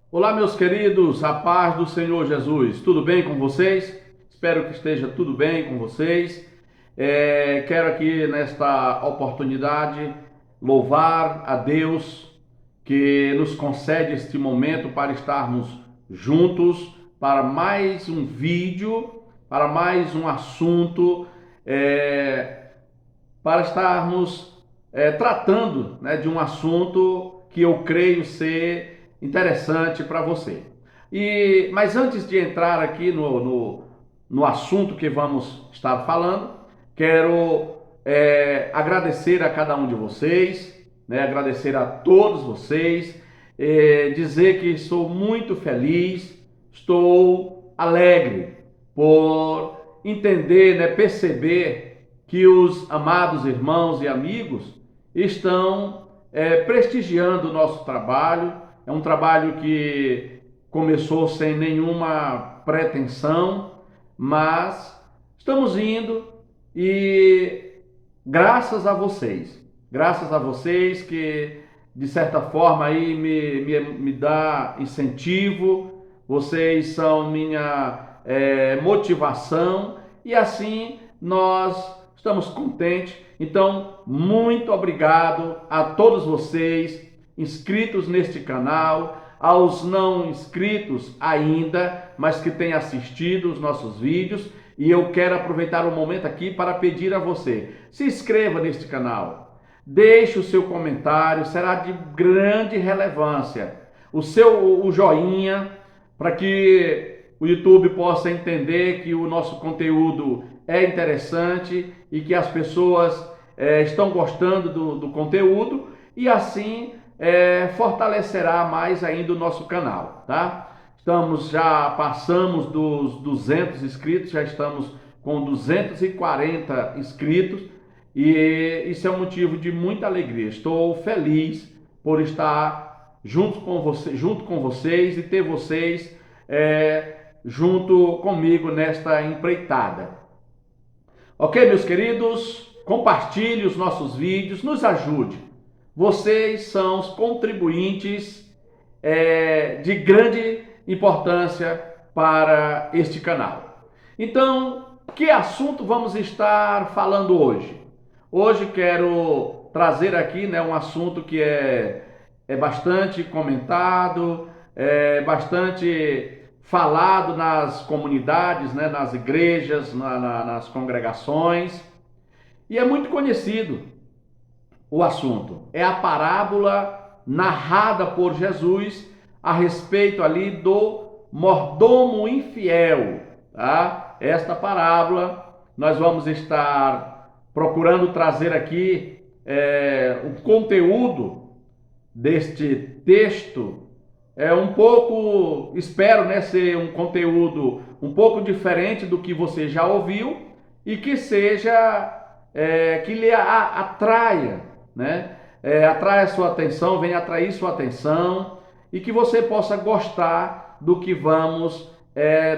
Olá, meus queridos, a paz do Senhor Jesus, tudo bem com vocês? Espero que esteja tudo bem com vocês. Quero aqui nesta oportunidade louvar a Deus que nos concede este momento para estarmos juntos para mais um vídeo, para mais um assunto, é, para estarmos tratando, né, de um assunto que eu creio ser interessante para você. Mas antes de entrar aqui no assunto que vamos estar falando, quero agradecer a cada um de vocês, né, agradecer a todos vocês, dizer que sou muito feliz, estou alegre por entender, né, perceber que os amados irmãos e amigos estão prestigiando o nosso trabalho. É um trabalho que começou sem nenhuma pretensão, mas estamos indo e graças a vocês que de certa forma aí me dá incentivo, vocês são minha motivação e assim nós estamos contentes. Então, muito obrigado a todos vocês inscritos neste canal, aos não inscritos ainda, mas que têm assistido os nossos vídeos. E eu quero aproveitar o momento aqui para pedir a você, se inscreva neste canal, deixe o seu comentário, será de grande relevância. O joinha, para que o YouTube possa entender que o nosso conteúdo é interessante e que as pessoas estão gostando do conteúdo e assim fortalecerá mais ainda o nosso canal, tá? Já passamos dos 200 inscritos, já estamos com 240 inscritos e isso é um motivo de muita alegria. Estou feliz por estar junto com vocês e ter vocês junto comigo nesta empreitada. Ok, meus queridos? Compartilhe os nossos vídeos, nos ajude. Vocês são os contribuintes de grande importância para este canal. Então, que assunto vamos estar falando hoje? Hoje quero trazer aqui, né, um assunto que é bastante comentado, bastante falado nas comunidades, né, nas igrejas, nas congregações, e é muito conhecido o assunto. É a parábola narrada por Jesus a respeito ali do mordomo infiel, tá? Esta parábola nós vamos estar procurando trazer aqui o conteúdo deste texto um pouco, espero, né, ser um conteúdo um pouco diferente do que você já ouviu e que seja, que lhe atraia, né? Atraia a sua atenção, venha atrair sua atenção e que você possa gostar do que vamos,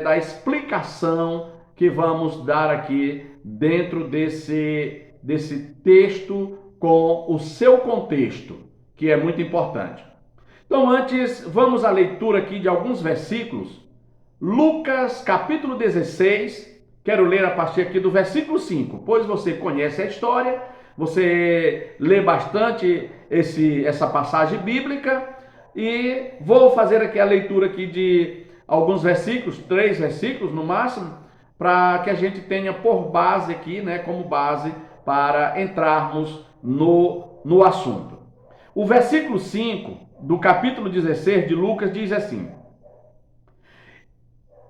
da explicação que vamos dar aqui dentro desse texto com o seu contexto, que é muito importante. Então, antes, vamos à leitura aqui de alguns versículos. Lucas, capítulo 16, quero ler a partir aqui do versículo 5, pois você conhece a história, você lê bastante essa passagem bíblica, e vou fazer aqui a leitura aqui de alguns versículos, 3 versículos no máximo, para que a gente tenha por base aqui, né, como base para entrarmos no assunto. O versículo 5 do capítulo 16 de Lucas diz assim: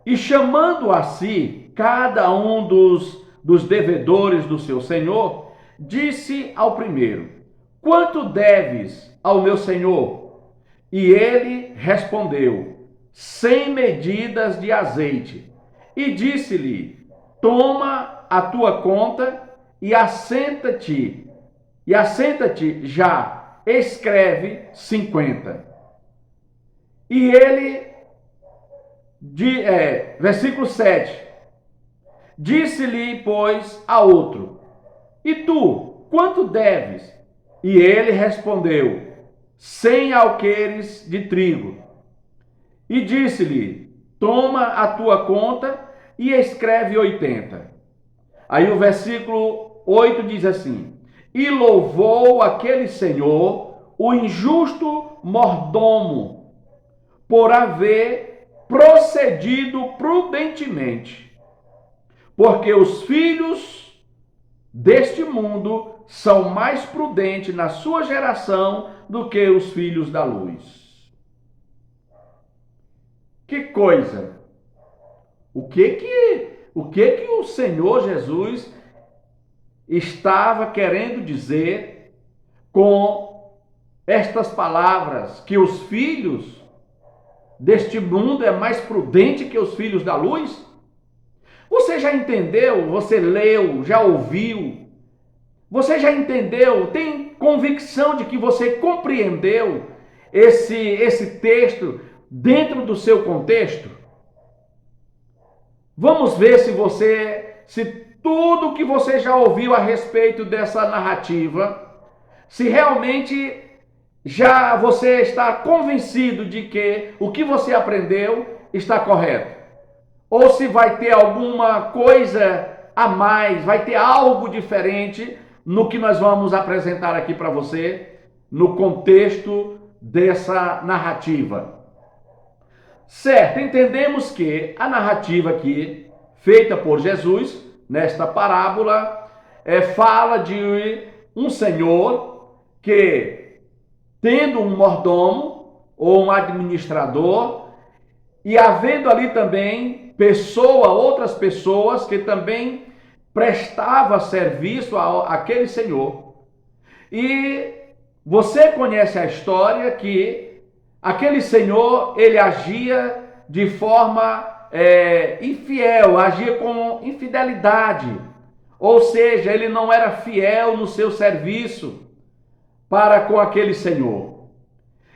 e chamando a si cada um dos devedores do seu senhor, disse ao primeiro: quanto deves ao meu senhor? E ele respondeu: 100 medidas de azeite. E disse-lhe: toma a tua conta e assenta-te já, escreve 50. E ele, versículo 7, disse-lhe, pois, a outro: e tu, quanto deves? E ele respondeu: 100 alqueires de trigo. e disse-lhe: toma a tua conta e escreve 80. Aí o versículo 8 diz assim: e louvou aquele senhor o injusto mordomo por haver procedido prudentemente, porque os filhos deste mundo são mais prudentes na sua geração do que os filhos da luz. Que coisa! O que o Senhor Jesus estava querendo dizer com estas palavras? Que os filhos deste mundo é mais prudente que os filhos da luz? Você já entendeu? Você leu? Já ouviu? Você já entendeu? Tem convicção de que você compreendeu esse texto dentro do seu contexto? Vamos ver se tudo que você já ouviu a respeito dessa narrativa, se realmente já você está convencido de que o que você aprendeu está correto. Ou se vai ter alguma coisa a mais, vai ter algo diferente no que nós vamos apresentar aqui para você, no contexto dessa narrativa. Certo, entendemos que a narrativa aqui, feita por Jesus, nesta parábola, fala de um senhor que, tendo um mordomo ou um administrador, e havendo ali também outras pessoas que também prestavam serviço àquele senhor. E você conhece a história que aquele senhor, ele agia de forma infiel, agia com infidelidade. Ou seja, ele não era fiel no seu serviço para com aquele senhor.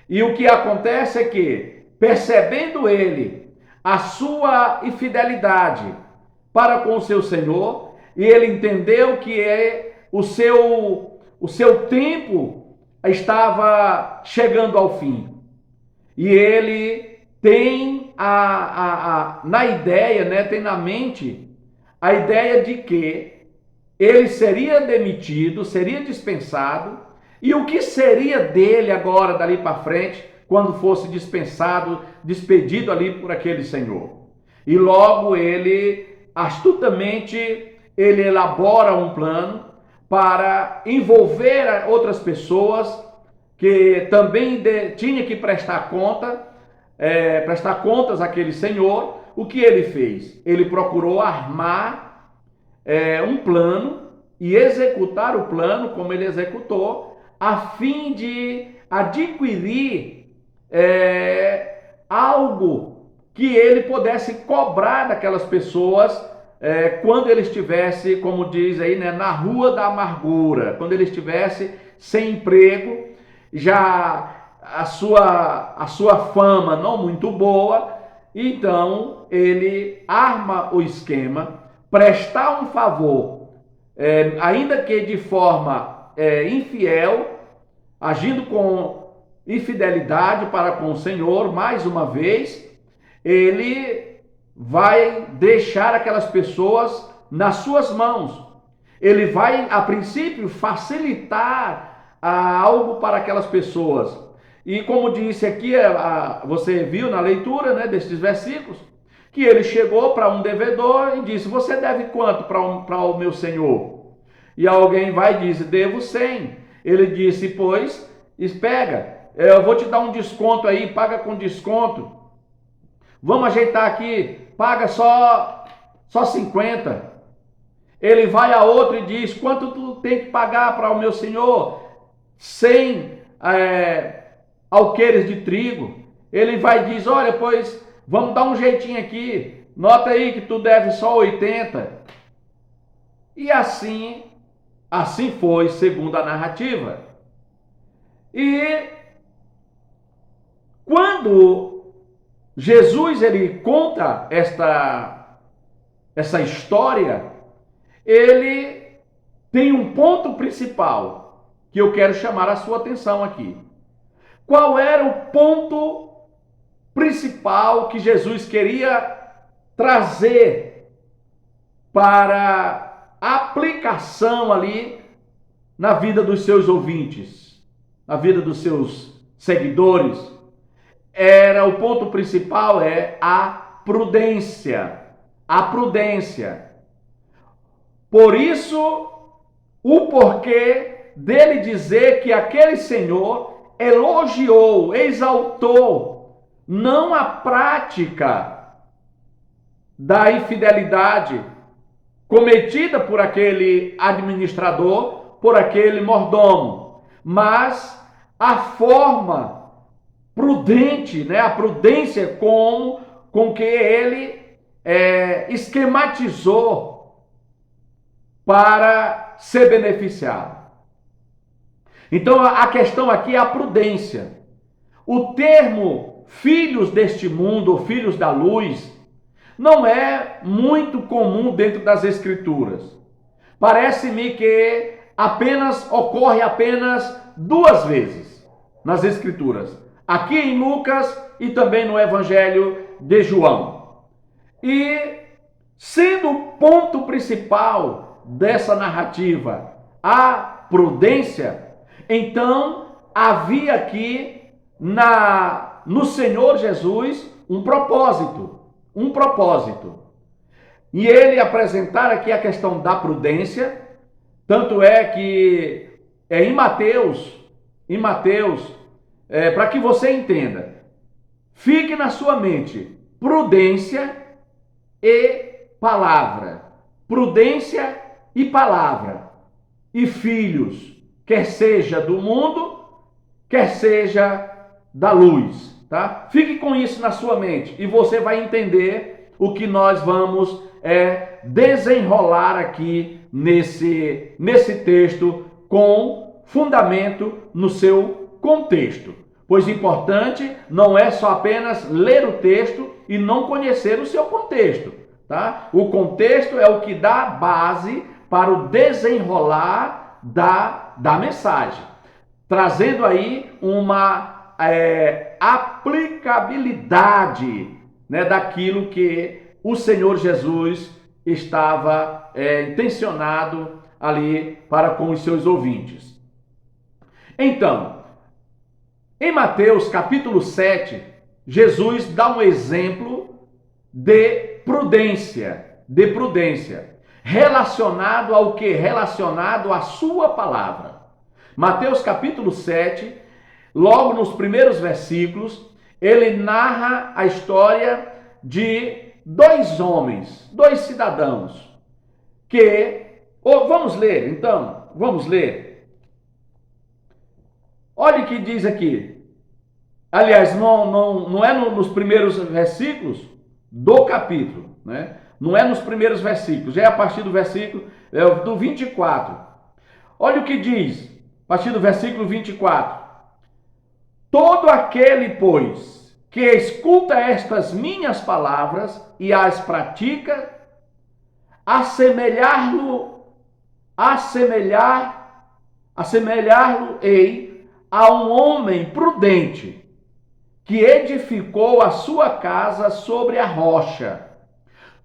E o que acontece é que, percebendo ele a sua infidelidade para com o seu senhor, e ele entendeu que o seu tempo estava chegando ao fim. E ele tem na ideia, né, tem na mente a ideia de que ele seria demitido, seria dispensado, e o que seria dele agora, dali para frente, quando fosse dispensado, despedido ali por aquele senhor. E logo ele, astutamente, ele elabora um plano para envolver outras pessoas que também tinha que prestar contas àquele senhor. O que ele fez? Ele procurou armar um plano e executar o plano como ele executou, a fim de adquirir algo que ele pudesse cobrar daquelas pessoas quando ele estivesse, como diz aí, né, na rua da amargura, quando ele estivesse sem emprego, já a sua fama não muito boa. Então ele arma o esquema, prestar um favor, ainda que de forma infiel, agindo com infidelidade para com o Senhor. Mais uma vez, ele vai deixar aquelas pessoas nas suas mãos. Ele vai, a princípio, facilitar algo para aquelas pessoas. E como disse aqui, você viu na leitura, né, desses versículos, que ele chegou para um devedor e disse: você deve quanto para o meu senhor? E alguém vai e diz: devo 100. Ele disse: pois, pega, eu vou te dar um desconto aí, paga com desconto. Vamos ajeitar aqui, paga só 50. Ele vai a outro e diz: quanto tu tem que pagar para o meu senhor? 100 alqueires de trigo. Ele vai e diz: olha, pois vamos dar um jeitinho aqui, nota aí que tu deve só 80. E assim foi, segundo a narrativa. E quando Jesus ele conta essa história, ele tem um ponto principal que eu quero chamar a sua atenção aqui. Qual era o ponto principal que Jesus queria trazer para aplicação ali na vida dos seus ouvintes, na vida dos seus seguidores. O ponto principal é a prudência. A prudência. Por isso, o porquê dele dizer que aquele Senhor elogiou, exaltou, não a prática da infidelidade cometida por aquele administrador, por aquele mordomo, mas a forma prudente, né? A prudência com que ele esquematizou para ser beneficiado. Então a questão aqui é a prudência. O termo filhos deste mundo, ou filhos da luz, não é muito comum dentro das Escrituras. Parece-me que ocorre apenas 2 vezes nas Escrituras. Aqui em Lucas e também no Evangelho de João. E sendo o ponto principal dessa narrativa a prudência, então havia aqui no Senhor Jesus um propósito. E ele apresentar aqui a questão da prudência, tanto é que em Mateus, para que você entenda, fique na sua mente, prudência e palavra. Prudência e palavra. E filhos, quer seja do mundo, quer seja da luz. Tá? Fique com isso na sua mente e você vai entender o que nós vamos desenrolar aqui nesse texto com fundamento no seu contexto. Pois importante não é só apenas ler o texto e não conhecer o seu contexto. Tá? O contexto é o que dá base para o desenrolar da mensagem, trazendo aí uma aplicabilidade, né, daquilo que o Senhor Jesus estava intencionado ali para com os seus ouvintes. Então, em Mateus capítulo 7, Jesus dá um exemplo de prudência, relacionado ao que? Relacionado à sua palavra. Mateus capítulo 7, logo nos primeiros versículos, ele narra a história de 2 homens, 2 cidadãos, vamos ler então, vamos ler. Olha o que diz aqui. Aliás, não é nos primeiros versículos do capítulo, né? Não é nos primeiros versículos, já é a partir do versículo do 24. Olha o que diz, a partir do versículo 24. Todo aquele, pois, que escuta estas minhas palavras e as pratica, assemelhar-lo-ei a um homem prudente que edificou a sua casa sobre a rocha.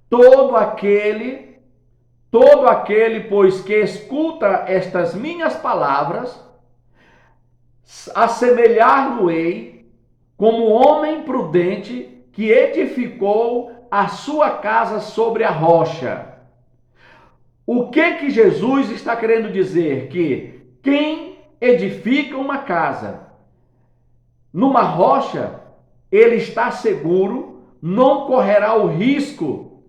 Todo aquele, pois, que escuta estas minhas palavras, assemelhar-lo-ei como homem prudente que edificou a sua casa sobre a rocha. O que Jesus está querendo dizer? Que quem edifica uma casa numa rocha, ele está seguro, não correrá o risco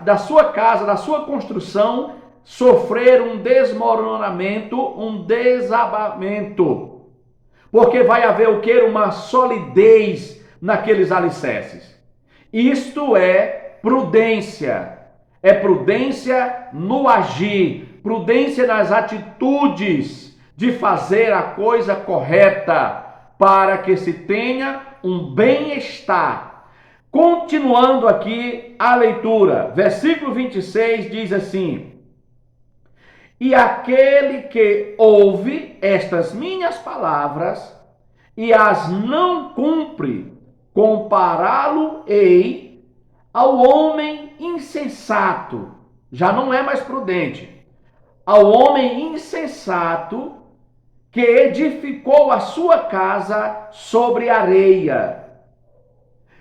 da sua casa, da sua construção, sofrer um desmoronamento, um desabamento. Porque vai haver o quê? Uma solidez naqueles alicerces. Isto é prudência. É prudência no agir, prudência nas atitudes de fazer a coisa correta para que se tenha um bem-estar. Continuando aqui a leitura, versículo 26 diz assim: e aquele que ouve estas minhas palavras e as não cumpre, compará-lo-ei ao homem insensato, já não é mais prudente, ao homem insensato que edificou a sua casa sobre areia,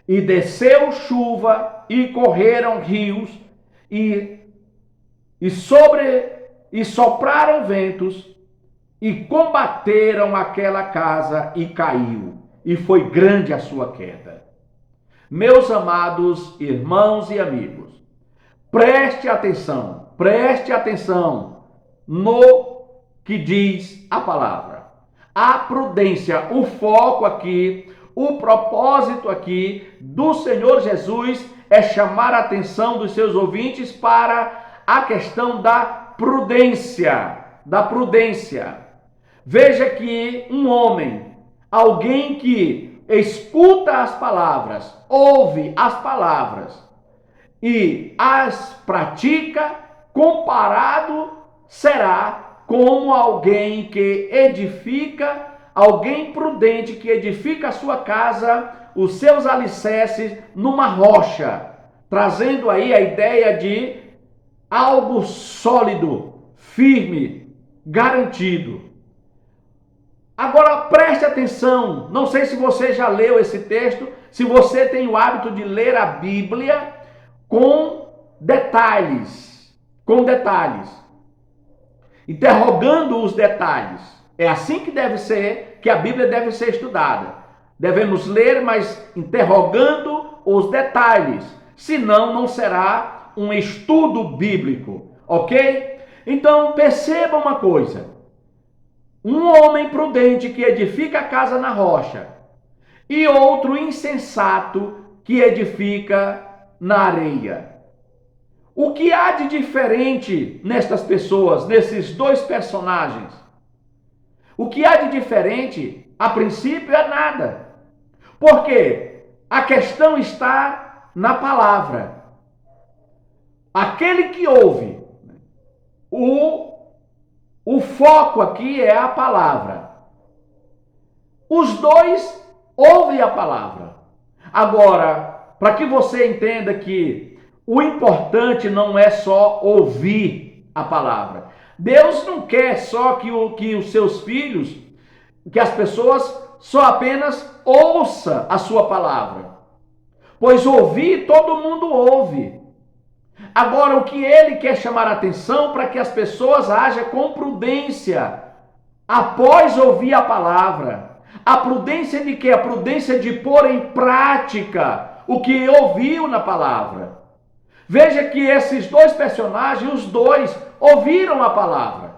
e desceu chuva, e correram rios, e sopraram ventos, e combateram aquela casa, e caiu, e foi grande a sua queda. Meus amados irmãos e amigos, preste atenção no que diz a palavra. A prudência, o foco aqui, o propósito aqui do Senhor Jesus é chamar a atenção dos seus ouvintes para a questão da prudência, Veja que um homem, alguém que escuta as palavras, ouve as palavras e as pratica, comparado será como alguém que edifica, alguém prudente que edifica a sua casa, os seus alicerces numa rocha, trazendo aí a ideia de algo sólido, firme, garantido. Agora preste atenção, não sei se você já leu esse texto, se você tem o hábito de ler a Bíblia com detalhes, interrogando os detalhes. É assim que deve ser, que a Bíblia deve ser estudada. Devemos ler, mas interrogando os detalhes, senão não será um estudo bíblico, ok? Então perceba uma coisa, um homem prudente que edifica a casa na rocha e outro insensato que edifica na areia. O que há de diferente nestas pessoas, nesses dois personagens? O que há de diferente, a princípio, é nada. Porque a questão está na palavra. Aquele que ouve, o foco aqui é a palavra. Os dois ouvem a palavra. Agora, para que você entenda que o importante não é só ouvir a palavra. Deus não quer só que os seus filhos, que as pessoas só apenas ouçam a sua palavra. Pois ouvir, todo mundo ouve. Agora, o que ele quer chamar a atenção para que as pessoas ajam com prudência após ouvir a palavra. A prudência de quê? A prudência de pôr em prática o que ouviu na palavra. Veja que esses dois personagens, os dois, ouviram a palavra,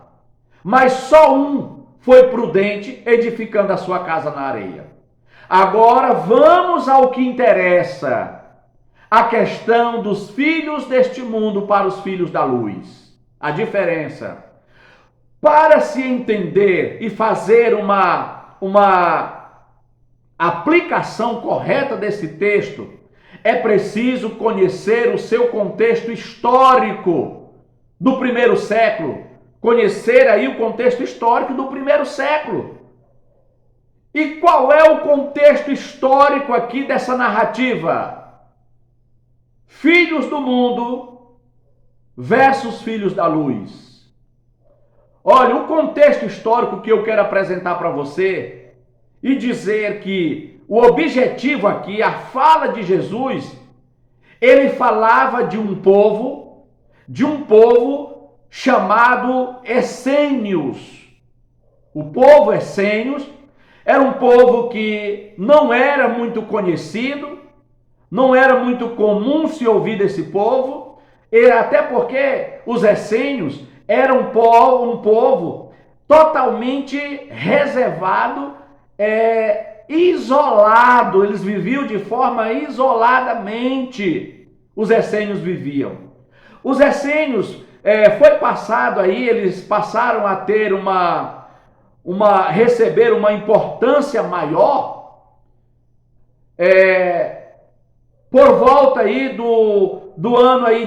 mas só um foi prudente, edificando a sua casa na areia. Agora vamos ao que interessa. A questão dos filhos deste mundo para os filhos da luz. A diferença. Para se entender e fazer uma aplicação correta desse texto, é preciso conhecer o seu contexto histórico do primeiro século. Conhecer aí o contexto histórico do primeiro século. E qual é o contexto histórico aqui dessa narrativa? Filhos do mundo versus filhos da luz. Olha, o contexto histórico que eu quero apresentar para você e dizer que o objetivo aqui, a fala de Jesus, ele falava de um povo chamado essênios. O povo essênios era um povo que não era muito conhecido, não era muito comum se ouvir desse povo, e até porque os essênios eram um povo totalmente reservado, isolado, eles viviam de forma isoladamente, os essênios viviam. Os essênios, foi passado aí, eles passaram a ter receber uma importância maior, por volta aí do ano aí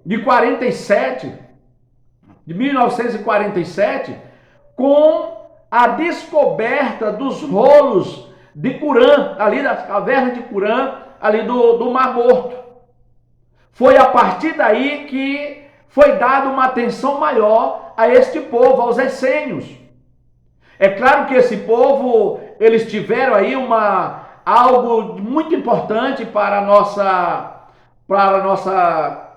de 47, de 1947, com a descoberta dos rolos de Curã, ali das cavernas de Curã, ali do Mar Morto. Foi a partir daí que foi dada uma atenção maior a este povo, aos essênios. É claro que esse povo, eles tiveram aí algo muito importante para a nossa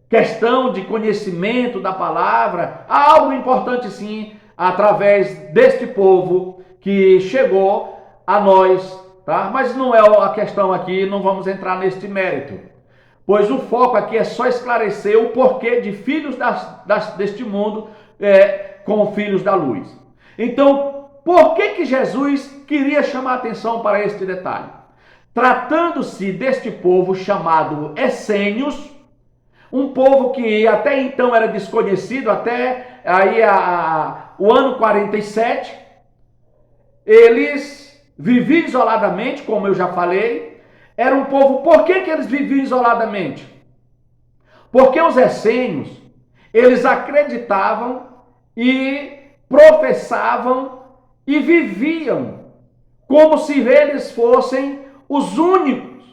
questão de conhecimento da palavra, algo importante sim, através deste povo que chegou a nós, tá? Mas não é a questão aqui, não vamos entrar neste mérito, pois o foco aqui é só esclarecer o porquê de filhos deste mundo com filhos da luz. Então, por que Jesus queria chamar a atenção para este detalhe? Tratando-se deste povo chamado essênios, um povo que até então era desconhecido, até aí o ano 47, eles viviam isoladamente, como eu já falei. Era um povo, por que eles viviam isoladamente? Porque os essênios, eles acreditavam e professavam e viviam como se eles fossem os únicos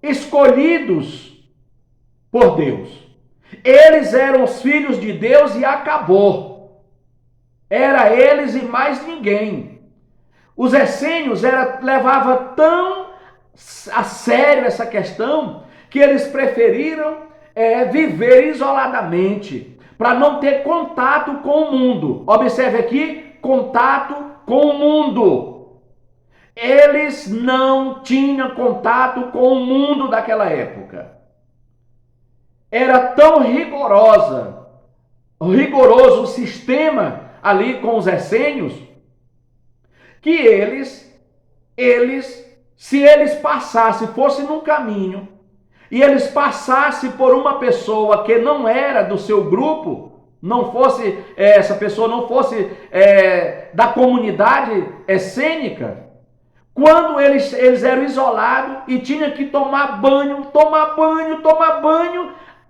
escolhidos por Deus. Eles eram os filhos de Deus e acabou. Era eles e mais ninguém. Os essênios levavam tão a sério essa questão que eles preferiram viver isoladamente, para não ter contato com o mundo. Observe aqui, contato com o mundo. Eles não tinham contato com o mundo daquela época. Era tão rigoroso o sistema ali com os essênios, que se eles passassem, fossem num caminho, e eles passassem por uma pessoa que não era do seu grupo, essa pessoa não fosse da comunidade essênica, quando eles eram isolados e tinham que tomar banho,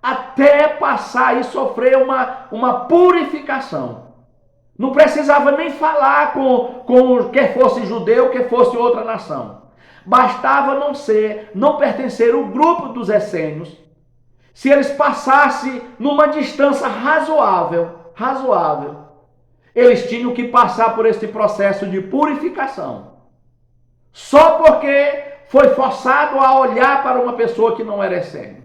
até passar e sofrer uma purificação. Não precisava nem falar com quer fosse judeu, quer fosse outra nação. Bastava não pertencer ao grupo dos essênios. Se eles passassem numa distância razoável, eles tinham que passar por este processo de purificação. Só porque foi forçado a olhar para uma pessoa que não era essênio.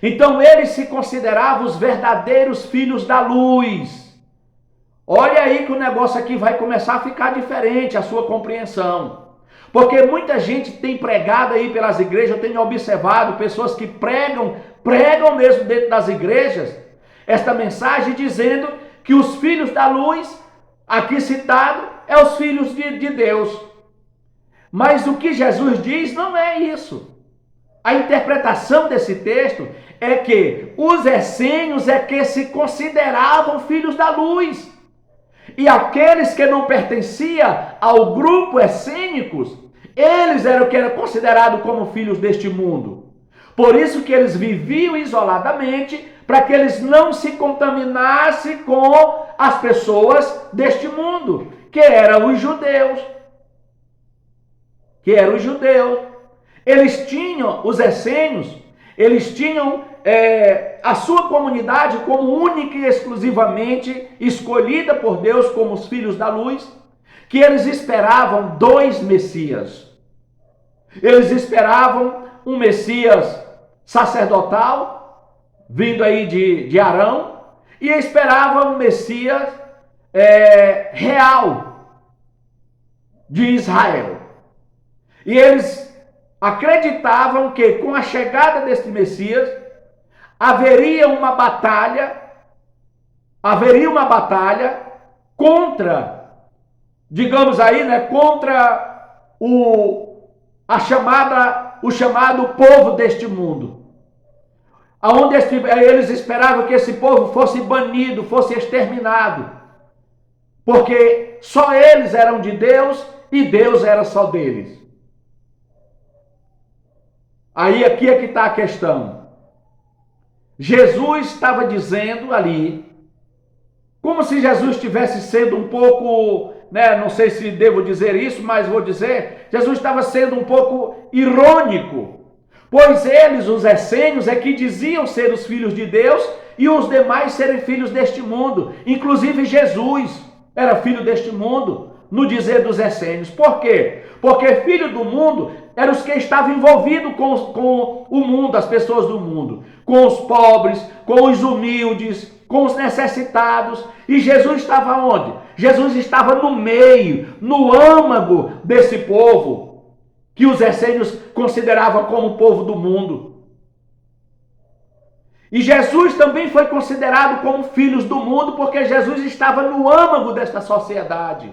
Então eles se consideravam os verdadeiros filhos da luz. Olha aí que o negócio aqui vai começar a ficar diferente, a sua compreensão. Porque muita gente tem pregado aí pelas igrejas, eu tenho observado pessoas que pregam mesmo dentro das igrejas, esta mensagem dizendo que os filhos da luz, aqui citado, é os filhos de Deus. Mas o que Jesus diz não é isso. A interpretação desse texto é que os essênios é que se consideravam filhos da luz. E aqueles que não pertenciam ao grupo essênicos, eles eram considerados como filhos deste mundo. Por isso que eles viviam isoladamente, para que eles não se contaminassem com as pessoas deste mundo, que eram os judeus. Eles tinham, os essênios, eles tinham a sua comunidade como única e exclusivamente escolhida por Deus como os filhos da luz, que eles esperavam dois Messias. Eles esperavam um Messias sacerdotal, vindo aí de Arão, e esperavam um Messias real, de Israel. E eles acreditavam que com a chegada deste Messias, haveria uma batalha contra, digamos aí, contra o chamado povo deste mundo. Aonde eles esperavam que esse povo fosse banido, fosse exterminado, porque só eles eram de Deus e Deus era só deles. Aí aqui é que está a questão. Jesus estava dizendo ali, como se Jesus estivesse sendo um pouco né, não sei se devo dizer isso, mas vou dizer, Jesus estava sendo um pouco irônico, pois eles, os essênios, é que diziam ser os filhos de Deus e os demais serem filhos deste mundo. Inclusive Jesus era filho deste mundo, no dizer dos essênios. Por quê? Porque filho do mundo eram os que estavam envolvidos com o mundo, as pessoas do mundo, com os pobres, com os humildes, com os necessitados. E Jesus estava onde? Jesus estava no meio, no âmago desse povo, que os essênios consideravam como o povo do mundo. E Jesus também foi considerado como filhos do mundo, porque Jesus estava no âmago desta sociedade,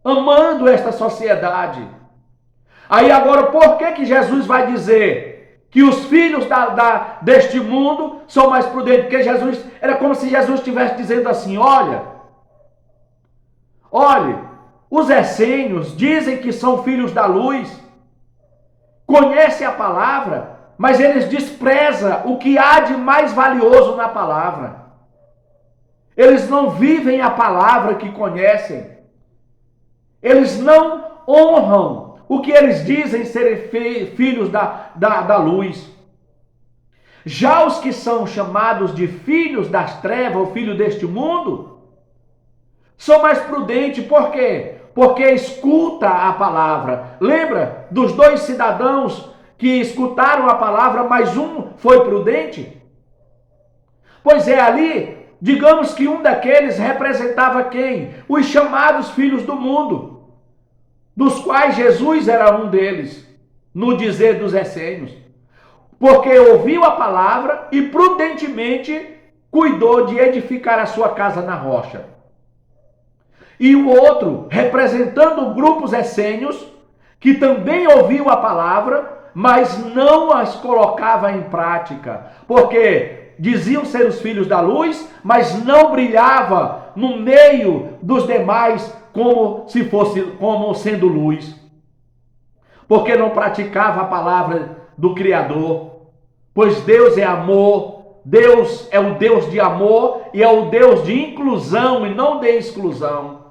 amando esta sociedade. Aí agora, por que Jesus vai dizer que os filhos deste mundo são mais prudentes? Porque Jesus, era como se Jesus estivesse dizendo assim, olha, os essênios dizem que são filhos da luz, conhecem a palavra, mas eles desprezam o que há de mais valioso na palavra. Eles não vivem a palavra que conhecem. Eles não honram o que eles dizem serem filhos da luz. Já os que são chamados de filhos das trevas, ou filhos deste mundo, são mais prudentes. Por quê? Porque escuta a palavra. Lembra dos dois cidadãos que escutaram a palavra, mas um foi prudente? Pois é, ali, digamos que um daqueles representava quem? Os chamados filhos do mundo, dos quais Jesus era um deles, no dizer dos essênios. Porque ouviu a palavra e prudentemente cuidou de edificar a sua casa na rocha. E o outro, representando grupos essênios, que também ouviu a palavra, mas não as colocava em prática. Porque diziam ser os filhos da luz, mas não brilhava no meio dos demais como sendo luz. Porque não praticava a palavra do Criador. Pois Deus é amor, Deus é o Deus de amor e é o Deus de inclusão e não de exclusão.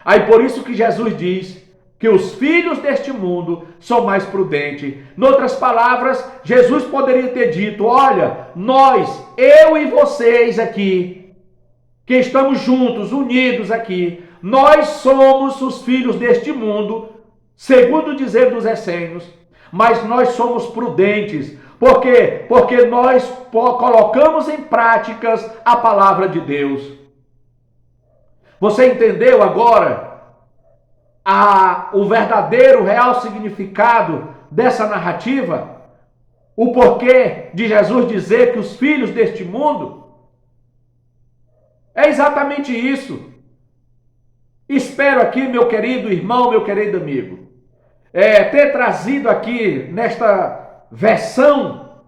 Aí por isso que Jesus diz que os filhos deste mundo são mais prudentes. Em outras palavras, Jesus poderia ter dito, olha, nós, eu e vocês aqui, que estamos juntos, unidos aqui, nós somos os filhos deste mundo, segundo o dizer dos essênios, mas nós somos prudentes. Por quê? Porque nós colocamos em práticas a palavra de Deus. Você entendeu agora o verdadeiro, real significado dessa narrativa? O porquê de Jesus dizer que os filhos deste mundo? É exatamente isso. Espero aqui, meu querido irmão, meu querido amigo, ter trazido aqui nesta versão,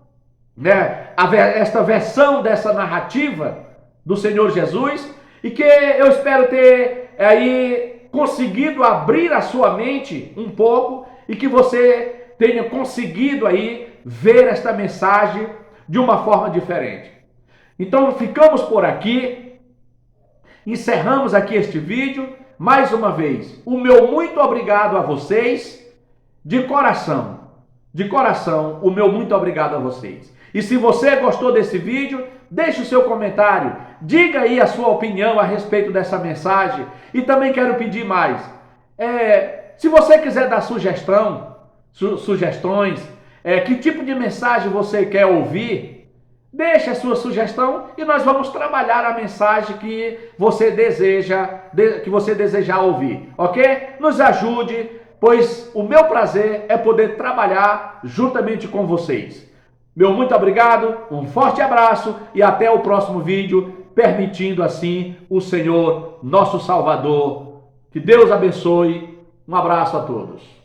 né, esta versão dessa narrativa do Senhor Jesus, e que eu espero ter aí conseguido abrir a sua mente um pouco e que você tenha conseguido aí ver esta mensagem de uma forma diferente. Então ficamos por aqui, encerramos aqui este vídeo. Mais uma vez, o meu muito obrigado a vocês, de coração, o meu muito obrigado a vocês. E se você gostou desse vídeo, deixe o seu comentário, diga aí a sua opinião a respeito dessa mensagem. E também quero pedir mais, se você quiser dar sugestões, que tipo de mensagem você quer ouvir, deixe a sua sugestão e nós vamos trabalhar a mensagem que você desejar ouvir, ok? Nos ajude, pois o meu prazer é poder trabalhar juntamente com vocês. Meu muito obrigado, um forte abraço e até o próximo vídeo, permitindo assim o Senhor, nosso Salvador. Que Deus abençoe. Um abraço a todos.